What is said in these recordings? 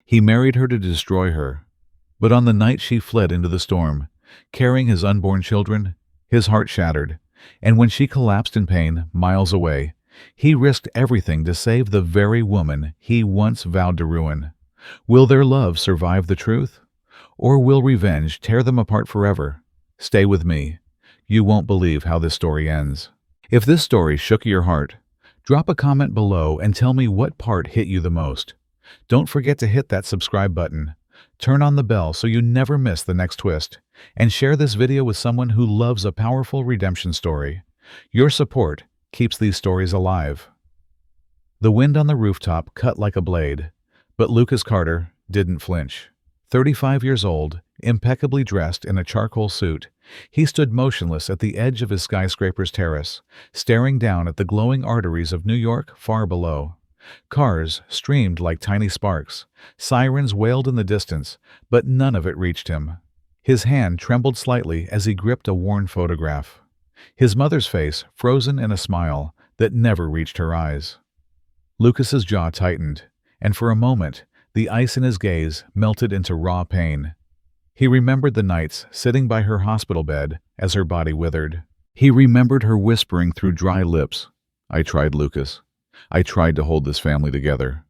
He married her to destroy her. But on the night she fled into the storm, carrying his unborn children, his heart shattered, and when she collapsed in pain miles away, he risked everything to save the very woman he once vowed to ruin. Will their love survive the truth? Or will revenge tear them apart forever? Stay with me. You won't believe how this story ends. If this story shook your heart, drop a comment below and tell me what part hit you the most. Don't forget to hit that subscribe button, turn on the bell so you never miss the next twist, and share this video with someone who loves a powerful redemption story. Your support keeps these stories alive. The wind on the rooftop cut like a blade, but Lucas Carter didn't flinch. 35 years old, impeccably dressed in a charcoal suit, he stood motionless at the edge of his skyscraper's terrace, staring down at the glowing arteries of New York far below. Cars streamed like tiny sparks, sirens wailed in the distance, but none of it reached him. His hand trembled slightly as he gripped a worn photograph. His mother's face frozen in a smile that never reached her eyes. Lucas's jaw tightened, and for a moment, the ice in his gaze melted into raw pain. He remembered the nights sitting by her hospital bed as her body withered. He remembered her whispering through dry lips, "I tried, Lucas. I tried to hold this family together."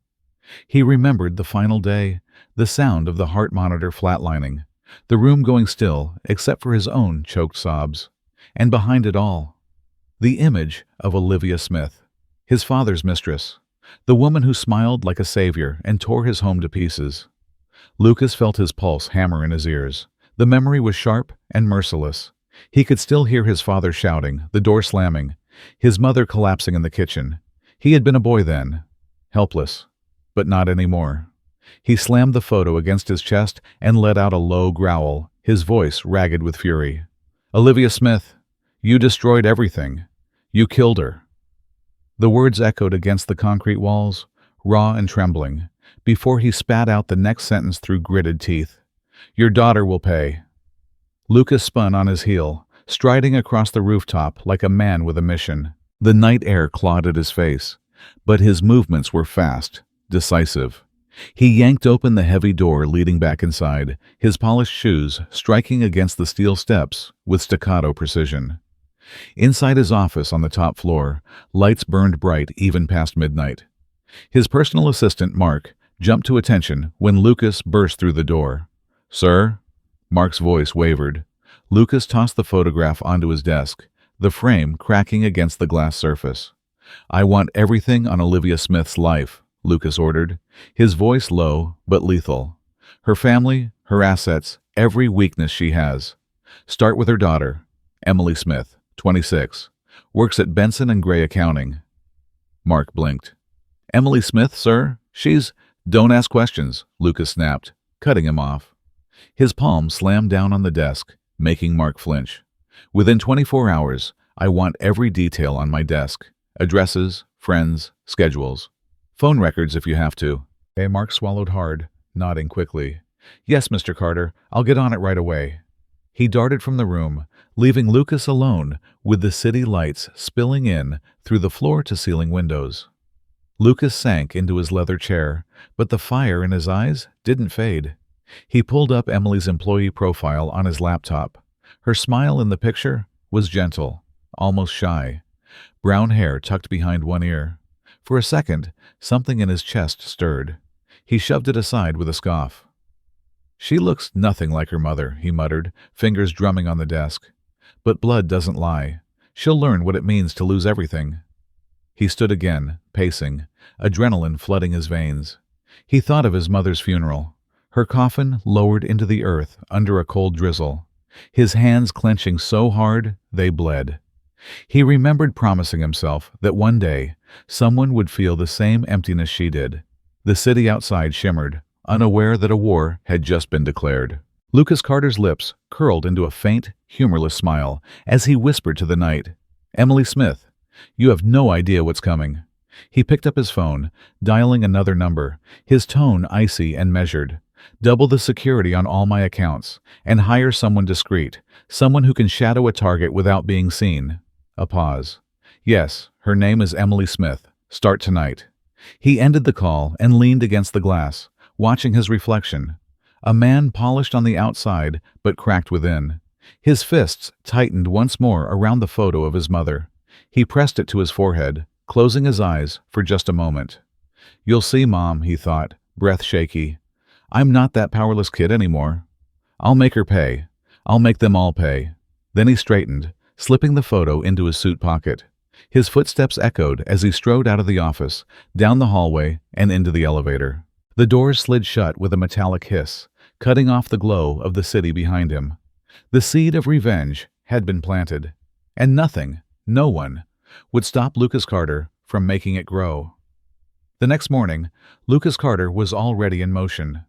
He remembered the final day, the sound of the heart monitor flatlining, the room going still except for his own choked sobs. And behind it all, the image of Olivia Smith, his father's mistress, the woman who smiled like a savior and tore his home to pieces. Lucas felt his pulse hammer in his ears. The memory was sharp and merciless. He could still hear his father shouting, the door slamming, his mother collapsing in the kitchen. He had been a boy then, helpless, but not anymore. He slammed the photo against his chest and let out a low growl, his voice ragged with fury. "Olivia Smith, you destroyed everything. You killed her." The words echoed against the concrete walls, raw and trembling, before he spat out the next sentence through gritted teeth. "Your daughter will pay." Lucas spun on his heel, striding across the rooftop like a man with a mission. The night air clawed at his face, but his movements were fast, decisive. He yanked open the heavy door leading back inside, his polished shoes striking against the steel steps with staccato precision. Inside his office on the top floor, lights burned bright even past midnight. His personal assistant, Mark, jumped to attention when Lucas burst through the door. "Sir?" Mark's voice wavered. Lucas tossed the photograph onto his desk, the frame cracking against the glass surface. "I want everything on Olivia Smith's life," Lucas ordered, his voice low but lethal. "Her family, her assets, every weakness she has. Start with her daughter, Emily Smith, 26, works at Benson and Gray Accounting." Mark blinked. "Emily Smith, sir? She's—" "Don't ask questions," Lucas snapped, cutting him off. His palm slammed down on the desk, making Mark flinch. "Within 24 hours, I want every detail on my desk. Addresses, friends, schedules. Phone records if you have to." Mark swallowed hard, nodding quickly. "Yes, Mr. Carter, I'll get on it right away." He darted from the room, leaving Lucas alone with the city lights spilling in through the floor-to-ceiling windows. Lucas sank into his leather chair, but the fire in his eyes didn't fade. He pulled up Emily's employee profile on his laptop. Her smile in the picture was gentle, almost shy. Brown hair tucked behind one ear. For a second, something in his chest stirred. He shoved it aside with a scoff. "She looks nothing like her mother," he muttered, fingers drumming on the desk. "But blood doesn't lie. She'll learn what it means to lose everything." He stood again, pacing, adrenaline flooding his veins. He thought of his mother's funeral, her coffin lowered into the earth under a cold drizzle, his hands clenching so hard they bled. He remembered promising himself that one day someone would feel the same emptiness she did. The city outside shimmered, unaware that a war had just been declared. Lucas Carter's lips curled into a faint, humorless smile as he whispered to the night, "Emily Smith, you have no idea what's coming." He picked up his phone, dialing another number, his tone icy and measured. "Double the security on all my accounts, and hire someone discreet, someone who can shadow a target without being seen." A pause. "Yes, her name is Emily Smith. Start tonight." He ended the call and leaned against the glass, watching his reflection. A man polished on the outside but cracked within. His fists tightened once more around the photo of his mother. He pressed it to his forehead, closing his eyes for just a moment. "You'll see, Mom," he thought, breath shaky. "I'm not that powerless kid anymore. I'll make her pay. I'll make them all pay." Then he straightened, slipping the photo into his suit pocket. His footsteps echoed as he strode out of the office, down the hallway, and into the elevator. The doors slid shut with a metallic hiss, cutting off the glow of the city behind him. The seed of revenge had been planted, and nothing, no one, would stop Lucas Carter from making it grow. The next morning, Lucas Carter was already in motion.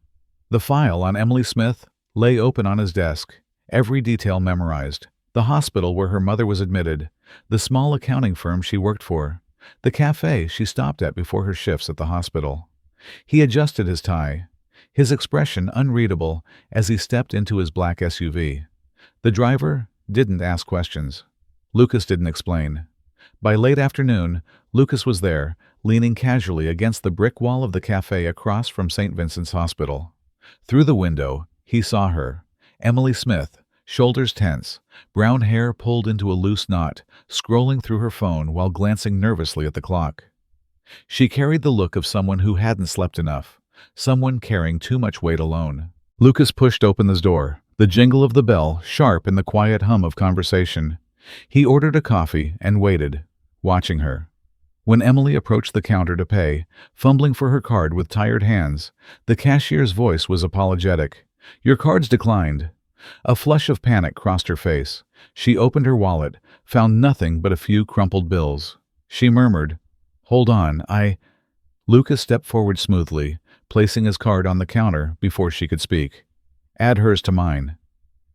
The file on Emily Smith lay open on his desk, every detail memorized. The hospital where her mother was admitted, the small accounting firm she worked for, the cafe she stopped at before her shifts at the hospital. He adjusted his tie, his expression unreadable as he stepped into his black SUV. The driver didn't ask questions. Lucas didn't explain. By late afternoon, Lucas was there, leaning casually against the brick wall of the cafe across from St. Vincent's Hospital. Through the window, he saw her, Emily Smith, shoulders tense, brown hair pulled into a loose knot, scrolling through her phone while glancing nervously at the clock. She carried the look of someone who hadn't slept enough, someone carrying too much weight alone. Lucas pushed open the door, the jingle of the bell sharp in the quiet hum of conversation. He ordered a coffee and waited, watching her. When Emily approached the counter to pay, fumbling for her card with tired hands, the cashier's voice was apologetic. "Your card's declined." A flush of panic crossed her face. She opened her wallet, found nothing but a few crumpled bills. She murmured, "Hold on, Lucas stepped forward smoothly, placing his card on the counter before she could speak. "Add hers to mine."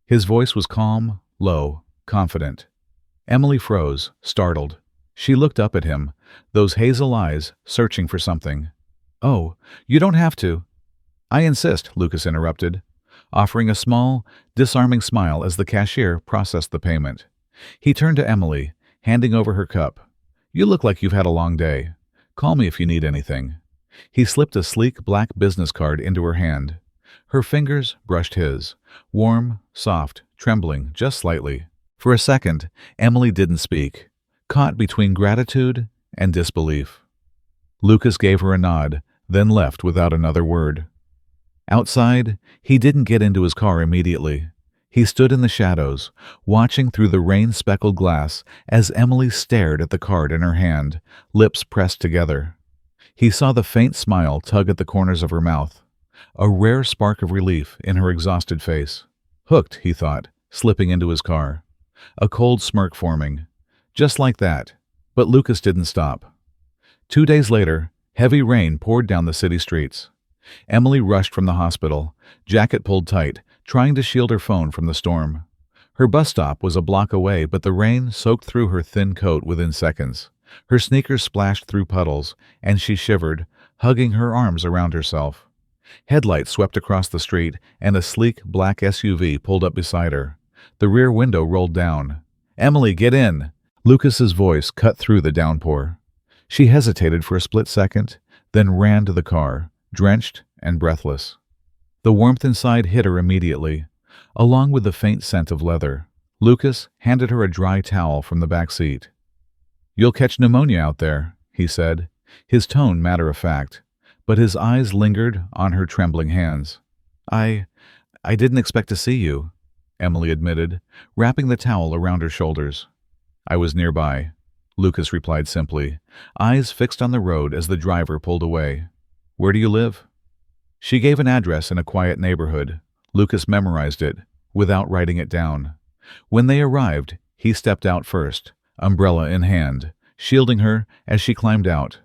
His voice was calm, low, confident. Emily froze, startled. She looked up at him, those hazel eyes searching for something. "Oh, you don't have to." "I insist," Lucas interrupted, offering a small, disarming smile as the cashier processed the payment. He turned to Emily, handing over her cup. "You look like you've had a long day. Call me if you need anything." He slipped a sleek black business card into her hand. Her fingers brushed his, warm, soft, trembling just slightly. For a second, Emily didn't speak, caught between gratitude and disbelief. Lucas gave her a nod, then left without another word. Outside, he didn't get into his car immediately. He stood in the shadows, watching through the rain-speckled glass as Emily stared at the card in her hand, lips pressed together. He saw the faint smile tug at the corners of her mouth, a rare spark of relief in her exhausted face. Hooked, he thought, slipping into his car. A cold smirk forming. Just like that. But Lucas didn't stop. 2 days later, heavy rain poured down the city streets. Emily rushed from the hospital, jacket pulled tight, trying to shield her phone from the storm. Her bus stop was a block away, but the rain soaked through her thin coat within seconds. Her sneakers splashed through puddles, and she shivered, hugging her arms around herself. Headlights swept across the street, and a sleek black SUV pulled up beside her. The rear window rolled down. "Emily, get in!" Lucas's voice cut through the downpour. She hesitated for a split second, then ran to the car, drenched and breathless. The warmth inside hit her immediately, along with the faint scent of leather. Lucas handed her a dry towel from the back seat. "You'll catch pneumonia out there," he said, his tone matter-of-fact, but his eyes lingered on her trembling hands. I didn't expect to see you," Emily admitted, wrapping the towel around her shoulders. "I was nearby," Lucas replied simply, eyes fixed on the road as the driver pulled away. "Where do you live?" She gave an address in a quiet neighborhood. Lucas memorized it, without writing it down. When they arrived, he stepped out first, umbrella in hand, shielding her as she climbed out.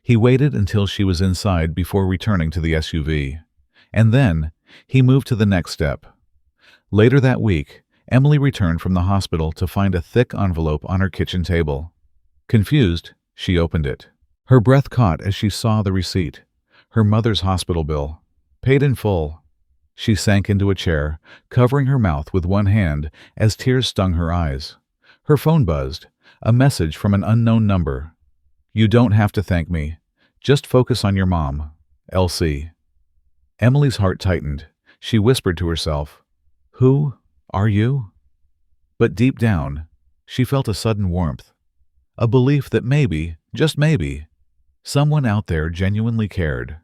He waited until she was inside before returning to the SUV. And then, he moved to the next step. Later that week, Emily returned from the hospital to find a thick envelope on her kitchen table. Confused, she opened it. Her breath caught as she saw the receipt. Her mother's hospital bill. Paid in full. She sank into a chair, covering her mouth with one hand as tears stung her eyes. Her phone buzzed. A message from an unknown number. "You don't have to thank me. Just focus on your mom. Elsie." Emily's heart tightened. She whispered to herself, "Who are you?" But deep down, she felt a sudden warmth, a belief that maybe, just maybe, someone out there genuinely cared.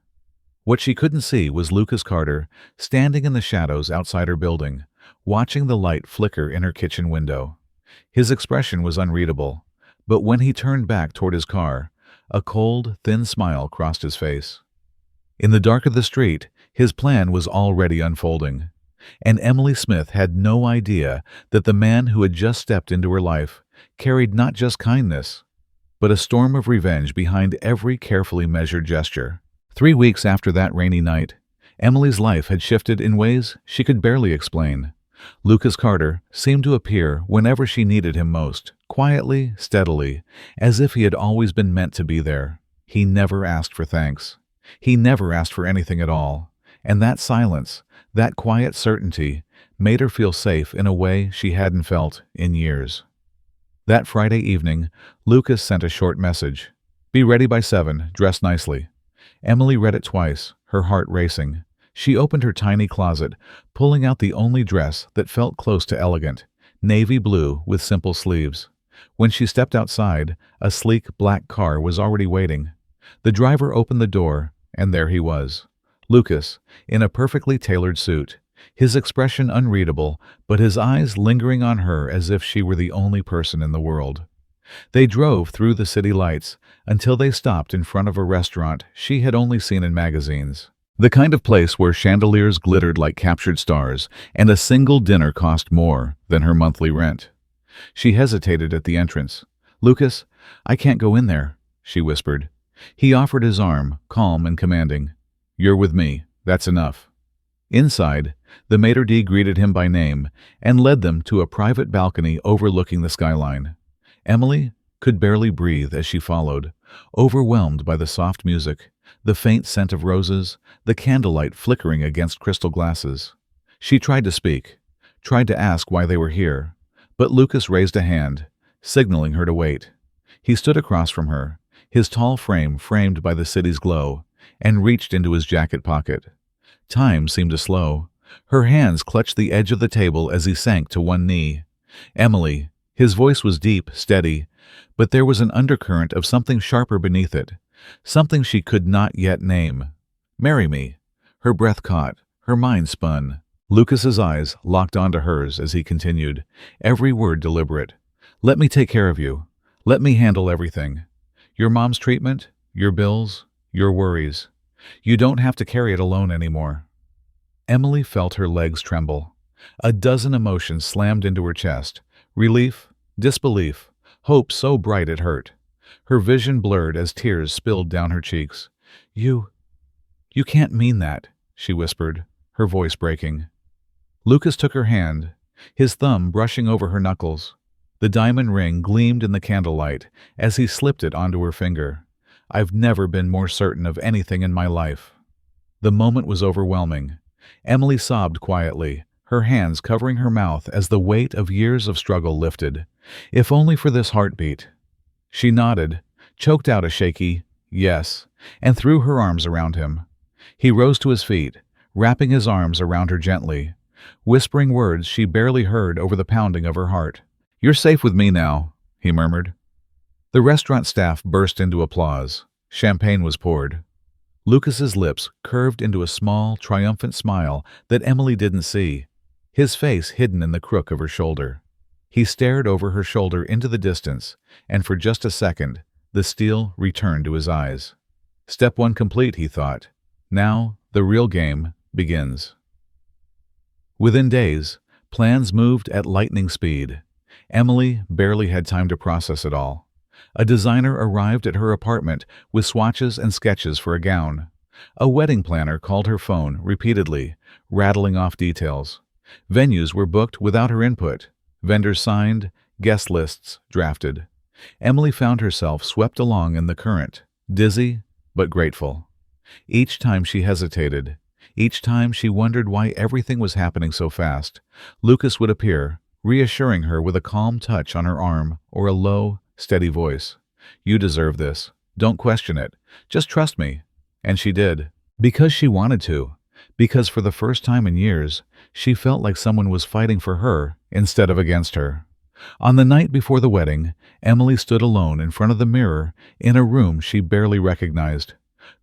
What she couldn't see was Lucas Carter standing in the shadows outside her building, watching the light flicker in her kitchen window. His expression was unreadable, but when he turned back toward his car, a cold, thin smile crossed his face. In the dark of the street, his plan was already unfolding, and Emily Smith had no idea that the man who had just stepped into her life carried not just kindness, but a storm of revenge behind every carefully measured gesture. 3 weeks after that rainy night, Emily's life had shifted in ways she could barely explain. Lucas Carter seemed to appear whenever she needed him most, quietly, steadily, as if he had always been meant to be there. He never asked for thanks. He never asked for anything at all, and that silence, that quiet certainty, made her feel safe in a way she hadn't felt in years. That Friday evening, Lucas sent a short message. "Be ready by 7, dress nicely." Emily read it twice, her heart racing. She opened her tiny closet, pulling out the only dress that felt close to elegant, navy blue with simple sleeves. When she stepped outside, a sleek black car was already waiting. The driver opened the door, and there he was. Lucas, in a perfectly tailored suit, his expression unreadable, but his eyes lingering on her as if she were the only person in the world. They drove through the city lights until they stopped in front of a restaurant she had only seen in magazines. The kind of place where chandeliers glittered like captured stars and a single dinner cost more than her monthly rent. She hesitated at the entrance. "Lucas, I can't go in there," she whispered. He offered his arm, calm and commanding. "You're with me. That's enough." Inside, the maitre d' greeted him by name and led them to a private balcony overlooking the skyline. Emily could barely breathe as she followed, overwhelmed by the soft music, the faint scent of roses, the candlelight flickering against crystal glasses. She tried to speak, tried to ask why they were here, but Lucas raised a hand, signaling her to wait. He stood across from her, his tall frame framed by the city's glow, and reached into his jacket pocket. Time seemed to slow. Her hands clutched the edge of the table as he sank to one knee. "Emily," his voice was deep, steady, but there was an undercurrent of something sharper beneath it, something she could not yet name. "Marry me." Her breath caught, her mind spun. Lucas's eyes locked onto hers as he continued, every word deliberate. "Let me take care of you. Let me handle everything. Your mom's treatment, your bills, your worries. You don't have to carry it alone anymore." Emily felt her legs tremble. A dozen emotions slammed into her chest. Relief, disbelief, hope so bright it hurt. Her vision blurred as tears spilled down her cheeks. You can't mean that," she whispered, her voice breaking. Lucas took her hand, his thumb brushing over her knuckles. The diamond ring gleamed in the candlelight as he slipped it onto her finger. "I've never been more certain of anything in my life." The moment was overwhelming. Emily sobbed quietly, her hands covering her mouth as the weight of years of struggle lifted. If only for this heartbeat. She nodded, choked out a shaky yes, and threw her arms around him. He rose to his feet, wrapping his arms around her gently, whispering words she barely heard over the pounding of her heart. "You're safe with me now," he murmured. The restaurant staff burst into applause. Champagne was poured. Lucas's lips curved into a small, triumphant smile that Emily didn't see, his face hidden in the crook of her shoulder. He stared over her shoulder into the distance, and for just a second, the steel returned to his eyes. Step 1 complete, he thought. Now, the real game begins. Within days, plans moved at lightning speed. Emily barely had time to process it all. A designer arrived at her apartment with swatches and sketches for a gown. A wedding planner called her phone repeatedly, rattling off details. Venues were booked without her input. Vendors signed, guest lists drafted. Emily found herself swept along in the current, dizzy but grateful. Each time she hesitated, each time she wondered why everything was happening so fast, Lucas would appear, reassuring her with a calm touch on her arm or a low, steady voice. "You deserve this. Don't question it. Just trust me." And she did. Because she wanted to. because for the first time in years, she felt like someone was fighting for her instead of against her. On the night before the wedding, Emily stood alone in front of the mirror in a room she barely recognized.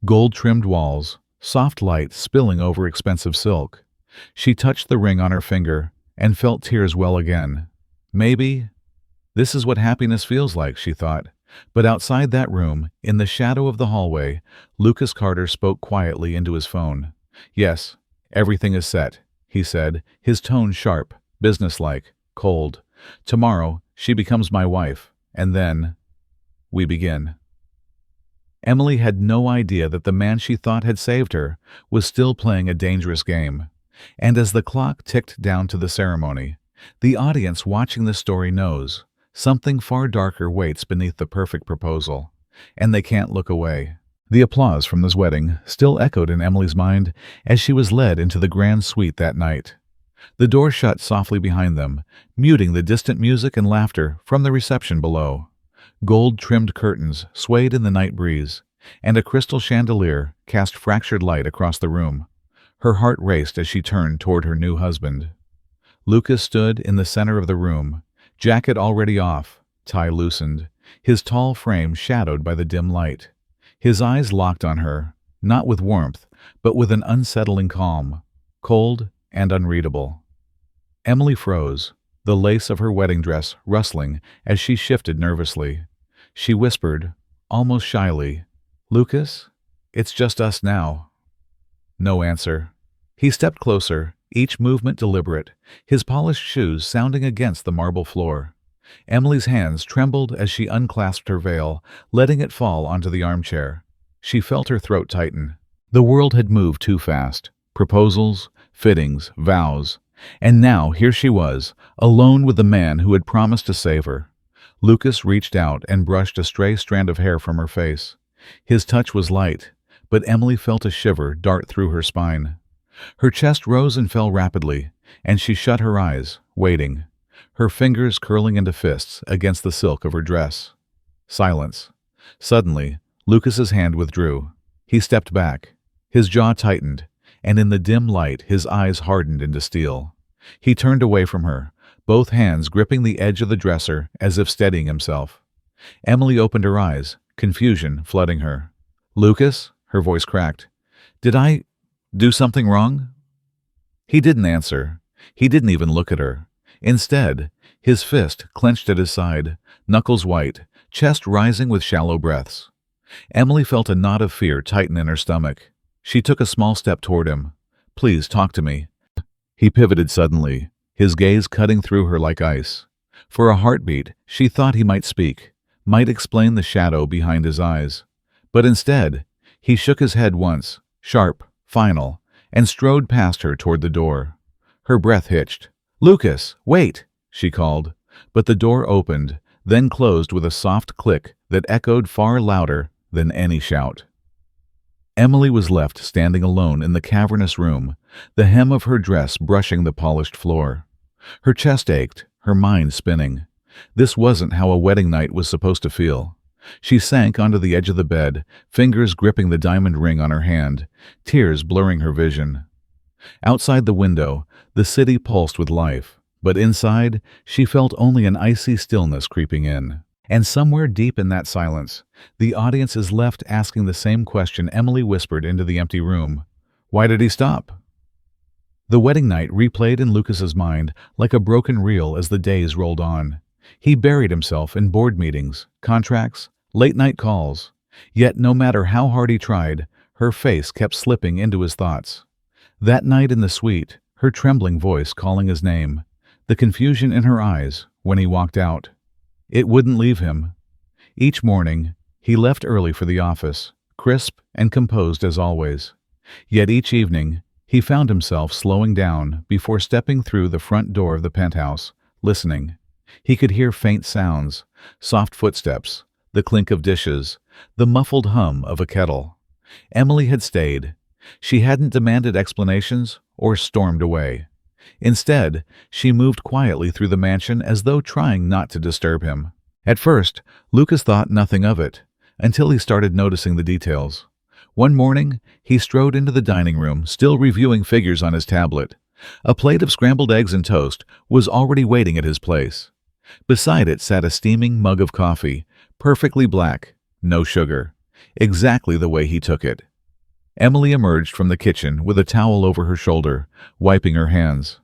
Gold-trimmed walls, soft light spilling over expensive silk. She touched the ring on her finger and felt tears well again. Maybe this is what happiness feels like, she thought. But outside that room, in the shadow of the hallway, Lucas Carter spoke quietly into his phone. "Yes, everything is set," he said, his tone sharp, businesslike, cold. "Tomorrow, she becomes my wife, and then we begin." Emily had no idea that the man she thought had saved her was still playing a dangerous game. And as the clock ticked down to the ceremony, the audience watching the story knows something far darker waits beneath the perfect proposal, and they can't look away. The applause from this wedding still echoed in Emily's mind as she was led into the grand suite that night. The door shut softly behind them, muting the distant music and laughter from the reception below. Gold-trimmed curtains swayed in the night breeze, and a crystal chandelier cast fractured light across the room. Her heart raced as she turned toward her new husband. Lucas stood in the center of the room, jacket already off, tie loosened, his tall frame shadowed by the dim light. His eyes locked on her, not with warmth, but with an unsettling calm, cold and unreadable. Emily froze, the lace of her wedding dress rustling as she shifted nervously. She whispered, almost shyly, "Lucas, it's just us now." No answer. He stepped closer, each movement deliberate, his polished shoes sounding against the marble floor. Emily's hands trembled as she unclasped her veil, letting it fall onto the armchair. She felt her throat tighten. The world had moved too fast. Proposals, fittings, vows. And now here she was, alone with the man who had promised to save her. Lucas reached out and brushed a stray strand of hair from her face. His touch was light, but Emily felt a shiver dart through her spine. Her chest rose and fell rapidly, and she shut her eyes, waiting, her fingers curling into fists against the silk of her dress. Silence. Suddenly, Lucas's hand withdrew. He stepped back. His jaw tightened, and in the dim light his eyes hardened into steel. He turned away from her, both hands gripping the edge of the dresser as if steadying himself. Emily opened her eyes, confusion flooding her. "Lucas?" Her voice cracked. "Did I do something wrong?" He didn't answer. He didn't even look at her. Instead, his fist clenched at his side, knuckles white, chest rising with shallow breaths. Emily felt a knot of fear tighten in her stomach. She took a small step toward him. "Please, talk to me." He pivoted suddenly, his gaze cutting through her like ice. For a heartbeat, she thought he might speak, might explain the shadow behind his eyes. But instead, he shook his head once, sharp, final, and strode past her toward the door. Her breath hitched. "Lucas, wait!" she called. But the door opened, then closed with a soft click that echoed far louder than any shout. Emily was left standing alone in the cavernous room, the hem of her dress brushing the polished floor. Her chest ached, her mind spinning. This wasn't how a wedding night was supposed to feel. She sank onto the edge of the bed, fingers gripping the diamond ring on her hand, tears blurring her vision. Outside the window, the city pulsed with life, but inside, she felt only an icy stillness creeping in. And somewhere deep in that silence, the audience is left asking the same question Emily whispered into the empty room. Why did he stop? The wedding night replayed in Lucas's mind like a broken reel as the days rolled on. He buried himself in board meetings, contracts, late-night calls. Yet no matter how hard he tried, her face kept slipping into his thoughts. That night in the suite, her trembling voice calling his name, the confusion in her eyes when he walked out. It wouldn't leave him. Each morning, he left early for the office, crisp and composed as always. Yet each evening, he found himself slowing down before stepping through the front door of the penthouse, listening. He could hear faint sounds, soft footsteps, the clink of dishes, the muffled hum of a kettle. Emily had stayed. She hadn't demanded explanations or stormed away. Instead, she moved quietly through the mansion as though trying not to disturb him. At first, Lucas thought nothing of it, until he started noticing the details. One morning, he strode into the dining room, still reviewing figures on his tablet. A plate of scrambled eggs and toast was already waiting at his place. Beside it sat a steaming mug of coffee, perfectly black, no sugar, exactly the way he took it. Emily emerged from the kitchen with a towel over her shoulder, wiping her hands.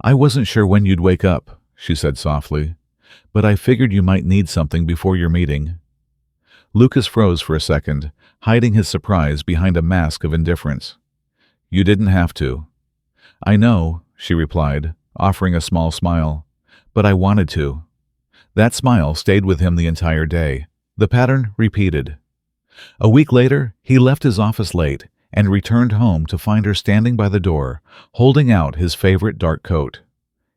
"I wasn't sure when you'd wake up," she said softly, "but I figured you might need something before your meeting." Lucas froze for a second, hiding his surprise behind a mask of indifference. "You didn't have to." "I know," she replied, offering a small smile, "but I wanted to." That smile stayed with him the entire day. The pattern repeated. A week later, he left his office late and returned home to find her standing by the door, holding out his favorite dark coat.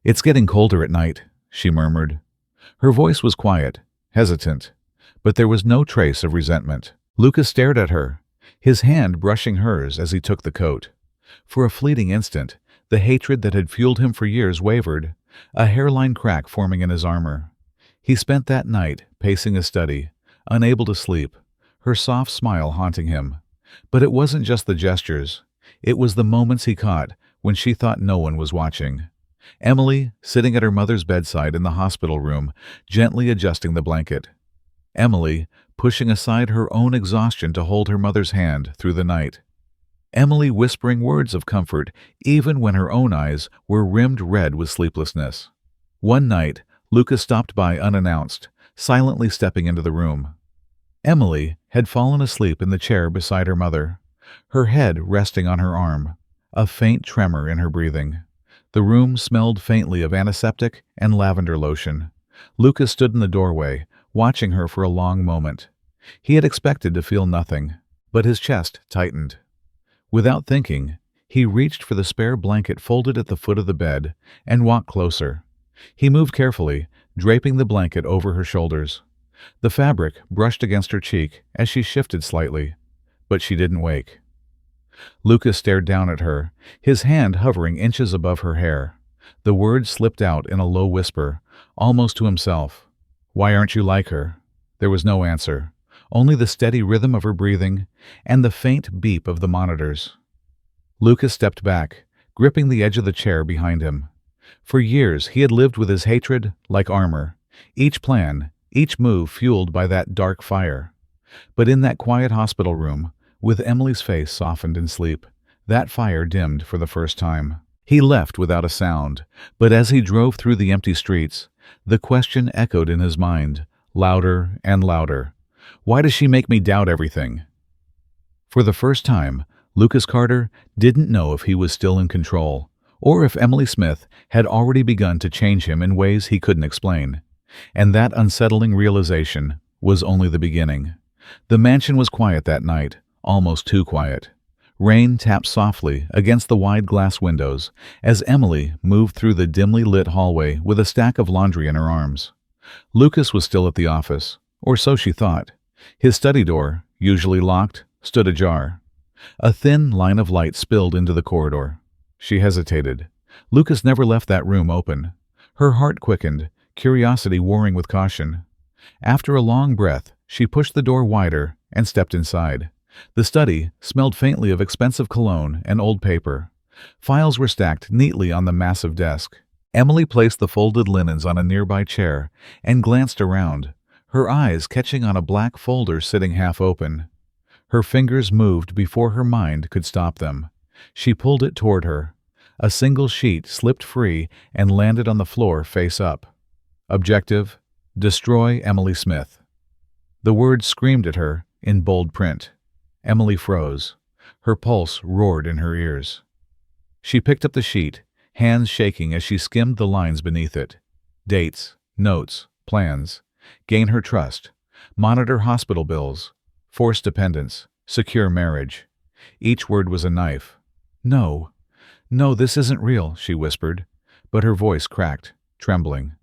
"It's getting colder at night," she murmured. Her voice was quiet, hesitant, but there was no trace of resentment. Lucas stared at her, his hand brushing hers as he took the coat. For a fleeting instant, the hatred that had fueled him for years wavered, a hairline crack forming in his armor. He spent that night pacing his study, unable to sleep, her soft smile haunting him. But it wasn't just the gestures. It was the moments he caught when she thought no one was watching. Emily, sitting at her mother's bedside in the hospital room, gently adjusting the blanket. Emily, pushing aside her own exhaustion to hold her mother's hand through the night. Emily whispering words of comfort even when her own eyes were rimmed red with sleeplessness. One night, Lucas stopped by unannounced, silently stepping into the room. Emily had fallen asleep in the chair beside her mother, her head resting on her arm, a faint tremor in her breathing. The room smelled faintly of antiseptic and lavender lotion. Lucas stood in the doorway, watching her for a long moment. He had expected to feel nothing, but his chest tightened. Without thinking, he reached for the spare blanket folded at the foot of the bed and walked closer. He moved carefully, draping the blanket over her shoulders. The fabric brushed against her cheek as she shifted slightly, but she didn't wake. Lucas stared down at her, his hand hovering inches above her hair. The words slipped out in a low whisper, almost to himself. "Why aren't you like her?" There was no answer, only the steady rhythm of her breathing and the faint beep of the monitors. Lucas stepped back, gripping the edge of the chair behind him. For years he had lived with his hatred like armor, each plan, each move fueled by that dark fire. But in that quiet hospital room, with Emily's face softened in sleep, that fire dimmed for the first time. He left without a sound, but as he drove through the empty streets, the question echoed in his mind, louder and louder. Why does she make me doubt everything? For the first time, Lucas Carter didn't know if he was still in control, or if Emily Smith had already begun to change him in ways he couldn't explain. And that unsettling realization was only the beginning. The mansion was quiet that night, almost too quiet. Rain tapped softly against the wide glass windows as Emily moved through the dimly lit hallway with a stack of laundry in her arms. Lucas was still at the office, or so she thought. His study door, usually locked, stood ajar. A thin line of light spilled into the corridor. She hesitated. Lucas never left that room open. Her heart quickened, curiosity warring with caution. After a long breath, she pushed the door wider and stepped inside. The study smelled faintly of expensive cologne and old paper. Files were stacked neatly on the massive desk. Emily placed the folded linens on a nearby chair and glanced around, her eyes catching on a black folder sitting half open. Her fingers moved before her mind could stop them. She pulled it toward her. A single sheet slipped free and landed on the floor face up. Objective: destroy Emily Smith. The words screamed at her in bold print. Emily froze. Her pulse roared in her ears. She picked up the sheet, hands shaking as she skimmed the lines beneath it. Dates, notes, plans. Gain her trust. Monitor hospital bills. Force dependence. Secure marriage. Each word was a knife. "No, no, this isn't real," she whispered, but her voice cracked, trembling.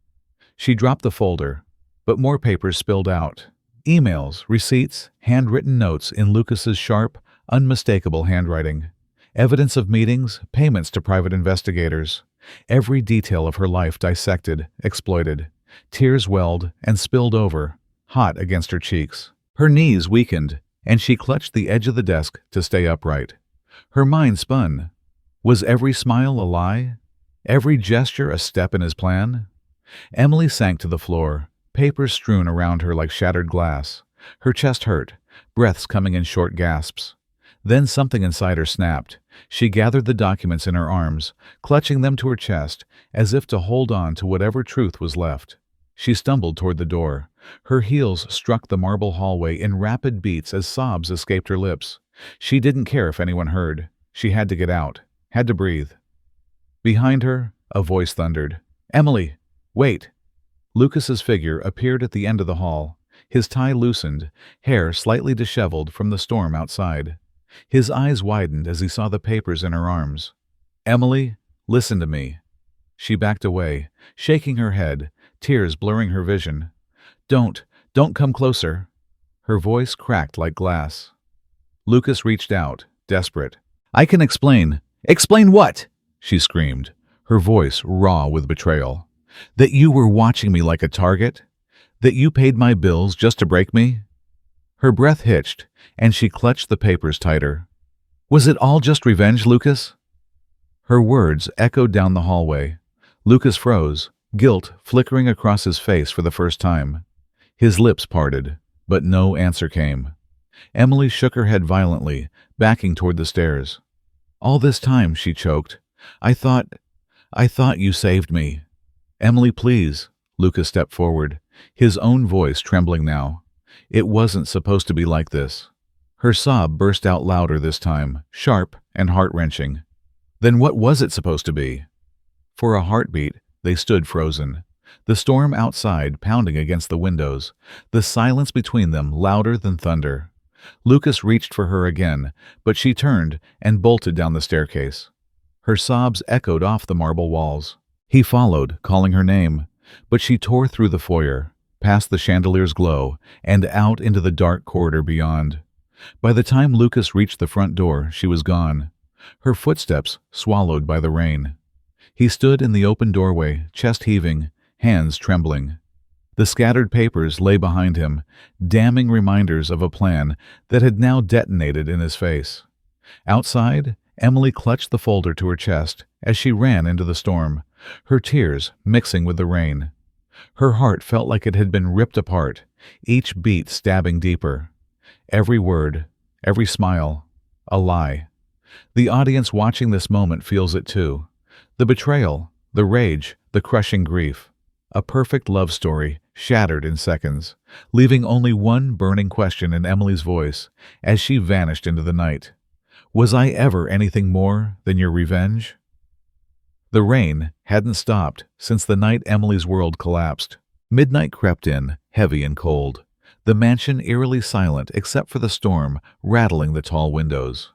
She dropped the folder, but more papers spilled out. Emails, receipts, handwritten notes in Lucas's sharp, unmistakable handwriting. Evidence of meetings, payments to private investigators. Every detail of her life dissected, exploited. Tears welled and spilled over, hot against her cheeks. Her knees weakened, and she clutched the edge of the desk to stay upright. Her mind spun. Was every smile a lie? Every gesture a step in his plan? Emily sank to the floor, papers strewn around her like shattered glass. Her chest hurt, breaths coming in short gasps. Then something inside her snapped. She gathered the documents in her arms, clutching them to her chest, as if to hold on to whatever truth was left. She stumbled toward the door. Her heels struck the marble hallway in rapid beats as sobs escaped her lips. She didn't care if anyone heard. She had to get out, had to breathe. Behind her, a voice thundered. "Emily, wait!" Lucas's figure appeared at the end of the hall, his tie loosened, hair slightly disheveled from the storm outside. His eyes widened as he saw the papers in her arms. "Emily, listen to me." She backed away, shaking her head, tears blurring her vision. Don't come closer." Her voice cracked like glass. Lucas reached out, desperate. "I can explain." "Explain what?" she screamed, her voice raw with betrayal. "That you were watching me like a target? That you paid my bills just to break me?" Her breath hitched, and she clutched the papers tighter. "Was it all just revenge, Lucas?" Her words echoed down the hallway. Lucas froze, guilt flickering across his face for the first time. His lips parted, but no answer came. Emily shook her head violently, backing toward the stairs. "All this time," she choked. I thought you saved me." "Emily, please." Lucas stepped forward, his own voice trembling now. It wasn't supposed to be like this. Her sob burst out louder this time, sharp and heart-wrenching. Then what was it supposed to be? For a heartbeat, they stood frozen. The storm outside pounding against the windows, the silence between them louder than thunder. Lucas reached for her again, but she turned and bolted down the staircase. Her sobs echoed off the marble walls. He followed, calling her name, but she tore through the foyer, past the chandelier's glow, and out into the dark corridor beyond. By the time Lucas reached the front door, she was gone, her footsteps swallowed by the rain. He stood in the open doorway, chest heaving, hands trembling. The scattered papers lay behind him, damning reminders of a plan that had now detonated in his face. Outside, Emily clutched the folder to her chest as she ran into the storm, her tears mixing with the rain. Her heart felt like it had been ripped apart, each beat stabbing deeper. Every word, every smile, a lie. The audience watching this moment feels it too. The betrayal, the rage, the crushing grief. A perfect love story shattered in seconds, leaving only one burning question in Emily's voice as she vanished into the night. Was I ever anything more than your revenge? The rain hadn't stopped since the night Emily's world collapsed. Midnight crept in, heavy and cold, the mansion eerily silent except for the storm rattling the tall windows.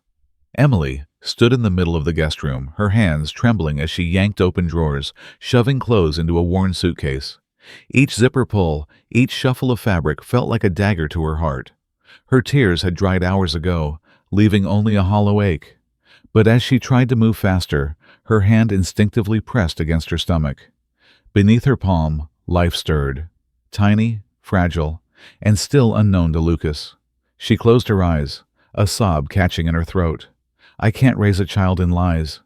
Emily stood in the middle of the guest room, her hands trembling as she yanked open drawers, shoving clothes into a worn suitcase. Each zipper pull, each shuffle of fabric felt like a dagger to her heart. Her tears had dried hours ago, leaving only a hollow ache. But as she tried to move faster, her hand instinctively pressed against her stomach. Beneath her palm, life stirred, tiny, fragile, and still unknown to Lucas. She closed her eyes, a sob catching in her throat. I can't raise a child in lies.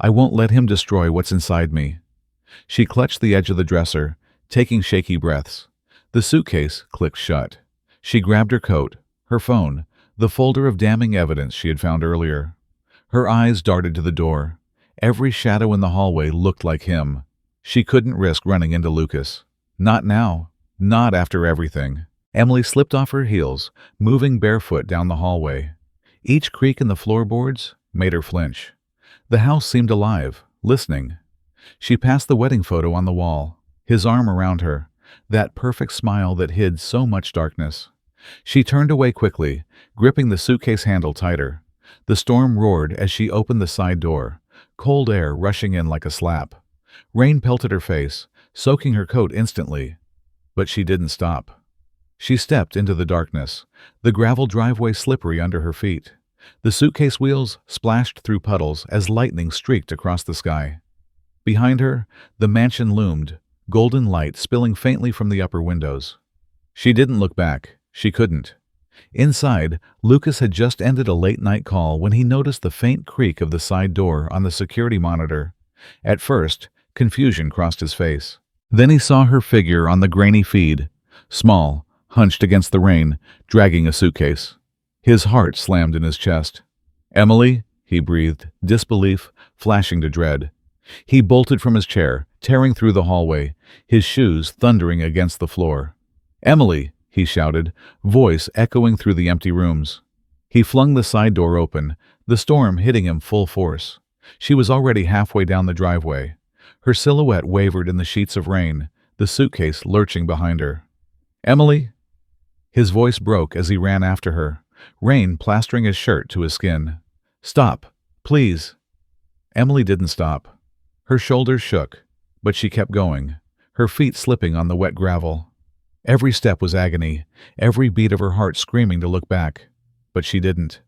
I won't let him destroy what's inside me. She clutched the edge of the dresser, taking shaky breaths. The suitcase clicked shut. She grabbed her coat, her phone, the folder of damning evidence she had found earlier. Her eyes darted to the door. Every shadow in the hallway looked like him. She couldn't risk running into Lucas. Not now. Not after everything. Emily slipped off her heels, moving barefoot down the hallway. Each creak in the floorboards made her flinch. The house seemed alive, listening. She passed the wedding photo on the wall, his arm around her, that perfect smile that hid so much darkness. She turned away quickly, gripping the suitcase handle tighter. The storm roared as she opened the side door, cold air rushing in like a slap. Rain pelted her face, soaking her coat instantly. But she didn't stop. She stepped into the darkness, the gravel driveway slippery under her feet. The suitcase wheels splashed through puddles as lightning streaked across the sky. Behind her, the mansion loomed, golden light spilling faintly from the upper windows. She didn't look back. She couldn't. Inside, Lucas had just ended a late-night call when he noticed the faint creak of the side door on the security monitor. At first, confusion crossed his face. Then he saw her figure on the grainy feed, small, hunched against the rain, dragging a suitcase. His heart slammed in his chest. "Emily?" he breathed, disbelief flashing to dread. He bolted from his chair, tearing through the hallway, his shoes thundering against the floor. "Emily!" he shouted, voice echoing through the empty rooms. He flung the side door open, the storm hitting him full force. She was already halfway down the driveway. Her silhouette wavered in the sheets of rain, the suitcase lurching behind her. "Emily?" His voice broke as he ran after her, rain plastering his shirt to his skin. "Stop, please." Emily didn't stop. Her shoulders shook, but she kept going, her feet slipping on the wet gravel. Every step was agony, every beat of her heart screaming to look back. But she didn't.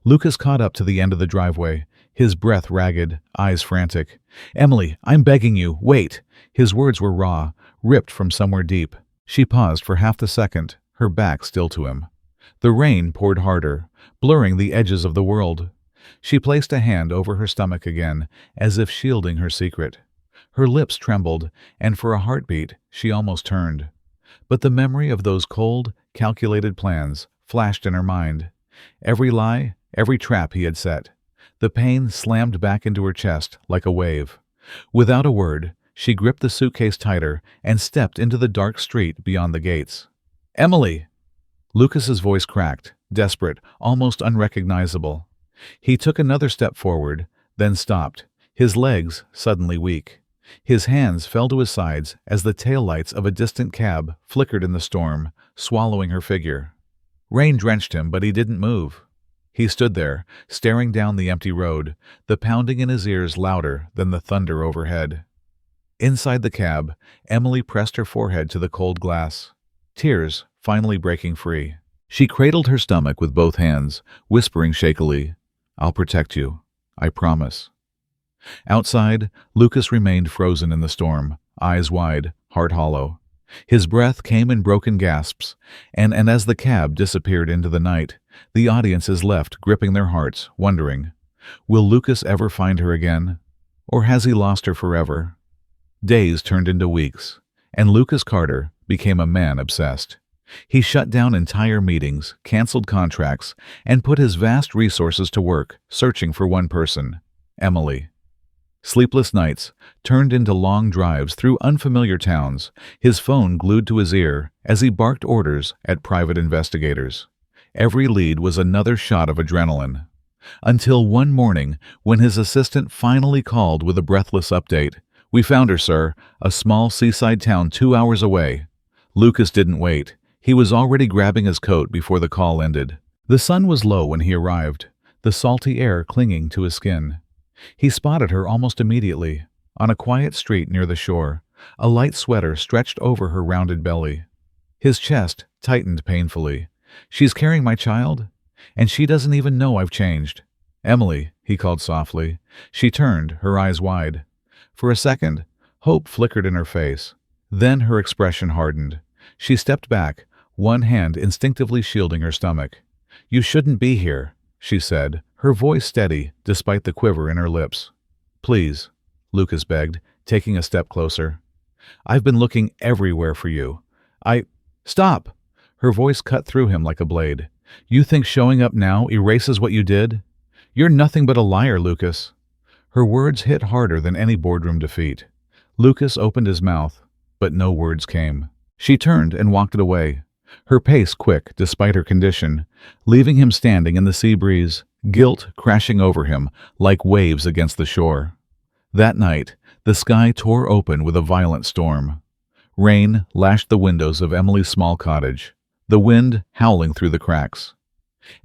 Lucas caught up to the end of the driveway, his breath ragged, eyes frantic. "Emily, I'm begging you, wait!" His words were raw, ripped from somewhere deep. She paused for half the second, her back still to him. The rain poured harder, blurring the edges of the world. She placed a hand over her stomach again, as if shielding her secret. Her lips trembled, and for a heartbeat, she almost turned. But the memory of those cold, calculated plans flashed in her mind. Every lie, every trap he had set. The pain slammed back into her chest like a wave. Without a word, she gripped the suitcase tighter and stepped into the dark street beyond the gates. "Emily!" Lucas's voice cracked, desperate, almost unrecognizable. He took another step forward, then stopped, his legs suddenly weak. His hands fell to his sides as the taillights of a distant cab flickered in the storm, swallowing her figure. Rain drenched him, but he didn't move. He stood there, staring down the empty road, the pounding in his ears louder than the thunder overhead. Inside the cab, Emily pressed her forehead to the cold glass, tears finally breaking free. She cradled her stomach with both hands, whispering shakily, "I'll protect you. I promise." Outside, Lucas remained frozen in the storm, eyes wide, heart hollow. His breath came in broken gasps, and as the cab disappeared into the night, the audiences left gripping their hearts, wondering, will Lucas ever find her again? Or has he lost her forever? Days turned into weeks, and Lucas Carter became a man obsessed. He shut down entire meetings, canceled contracts, and put his vast resources to work, searching for one person, Emily. Sleepless nights turned into long drives through unfamiliar towns, his phone glued to his ear as he barked orders at private investigators. Every lead was another shot of adrenaline. Until one morning, when his assistant finally called with a breathless update. "We found her, sir, a small seaside town 2 hours away." Lucas didn't wait. He was already grabbing his coat before the call ended. The sun was low when he arrived, the salty air clinging to his skin. He spotted her almost immediately, on a quiet street near the shore, a light sweater stretched over her rounded belly. His chest tightened painfully. "She's carrying my child? And she doesn't even know I've changed." "Emily," he called softly. She turned, her eyes wide. For a second, hope flickered in her face. Then her expression hardened. She stepped back, one hand instinctively shielding her stomach. "You shouldn't be here," she said, her voice steady despite the quiver in her lips. "Please," Lucas begged, taking a step closer. "I've been looking everywhere for you. Stop!" Her voice cut through him like a blade. "You think showing up now erases what you did? You're nothing but a liar, Lucas." Her words hit harder than any boardroom defeat. Lucas opened his mouth, but no words came. She turned and walked away, her pace quick despite her condition, leaving him standing in the sea breeze, guilt crashing over him like waves against the shore. That night, the sky tore open with a violent storm. Rain lashed the windows of Emily's small cottage, the wind howling through the cracks.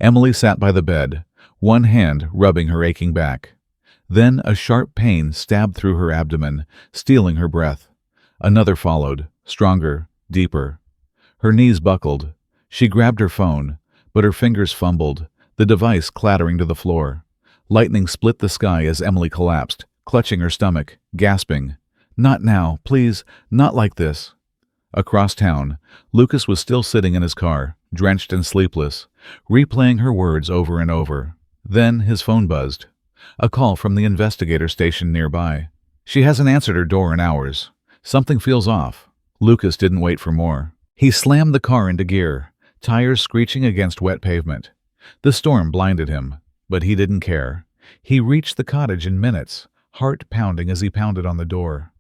Emily sat by the bed, one hand rubbing her aching back. Then a sharp pain stabbed through her abdomen, stealing her breath. Another followed, stronger, deeper. Her knees buckled. She grabbed her phone, but her fingers fumbled, the device clattering to the floor. Lightning split the sky as Emily collapsed, clutching her stomach, gasping. "Not now, please, not like this." Across town, Lucas was still sitting in his car, drenched and sleepless, replaying her words over and over. Then his phone buzzed. A call from the investigator station nearby. "She hasn't answered her door in hours. Something feels off." Lucas didn't wait for more. He slammed the car into gear, tires screeching against wet pavement. The storm blinded him, but he didn't care. He reached the cottage in minutes, heart pounding as he pounded on the door.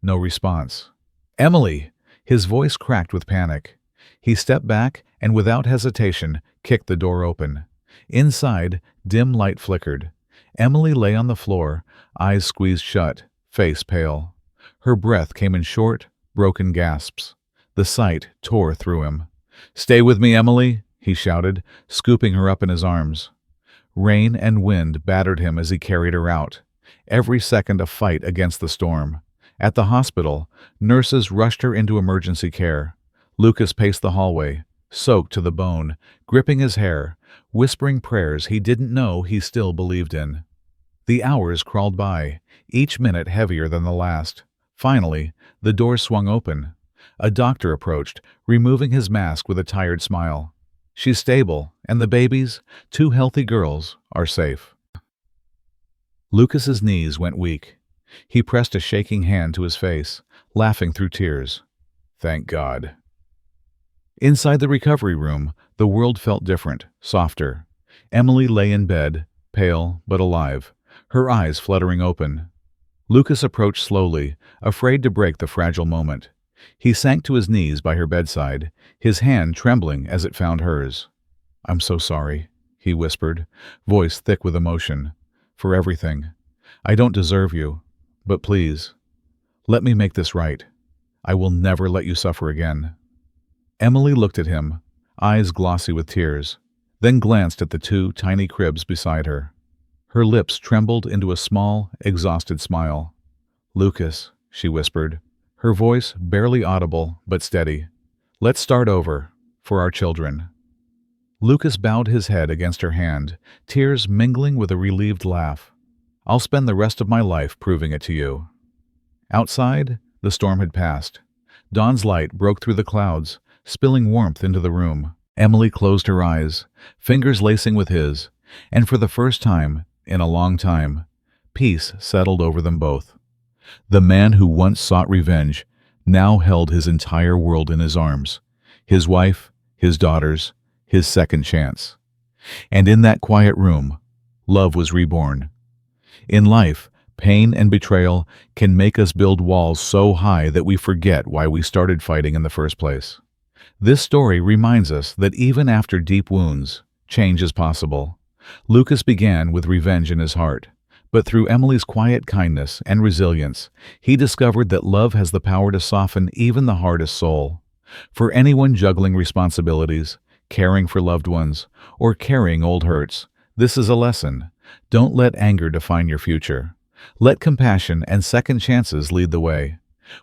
No response. "Emily!" His voice cracked with panic. He stepped back and without hesitation kicked the door open. Inside, dim light flickered. Emily lay on the floor, eyes squeezed shut, face pale. Her breath came in short, broken gasps. The sight tore through him. "Stay with me, Emily," he shouted, scooping her up in his arms. Rain and wind battered him as he carried her out. Every second a fight against the storm. At the hospital, nurses rushed her into emergency care. Lucas paced the hallway, soaked to the bone, gripping his hair, whispering prayers he didn't know he still believed in. The hours crawled by, each minute heavier than the last. Finally, the door swung open. A doctor approached, removing his mask with a tired smile. "She's stable, and the babies, 2 healthy girls, are safe." Lucas's knees went weak. He pressed a shaking hand to his face, laughing through tears. Thank God. Inside the recovery room, the world felt different, softer. Emily lay in bed, pale but alive, her eyes fluttering open. Lucas approached slowly, afraid to break the fragile moment. He sank to his knees by her bedside, his hand trembling as it found hers. "I'm so sorry," he whispered, voice thick with emotion. "For everything. I don't deserve you. But please, let me make this right. I will never let you suffer again." Emily looked at him, eyes glossy with tears, then glanced at the 2 tiny cribs beside her. Her lips trembled into a small, exhausted smile. "Lucas," she whispered, her voice barely audible but steady. "Let's start over, for our children." Lucas bowed his head against her hand, tears mingling with a relieved laugh. "I'll spend the rest of my life proving it to you." Outside, the storm had passed. Dawn's light broke through the clouds, spilling warmth into the room. Emily closed her eyes, fingers lacing with his, and for the first time, in a long time, peace settled over them both. The man who once sought revenge now held his entire world in his arms, his wife, his daughters, his second chance. And in that quiet room, love was reborn. In life, pain and betrayal can make us build walls so high that we forget why we started fighting in the first place. This story reminds us that even after deep wounds, change is possible. Lucas began with revenge in his heart, but through Emily's quiet kindness and resilience, he discovered that love has the power to soften even the hardest soul. For anyone juggling responsibilities, caring for loved ones, or carrying old hurts, this is a lesson. Don't let anger define your future. Let compassion and second chances lead the way.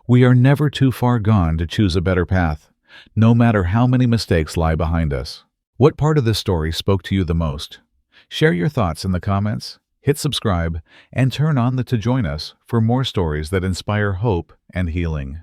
We are never too far gone to choose a better path, no matter how many mistakes lie behind us. What part of this story spoke to you the most? Share your thoughts in the comments, hit subscribe, and turn on the to join us for more stories that inspire hope and healing.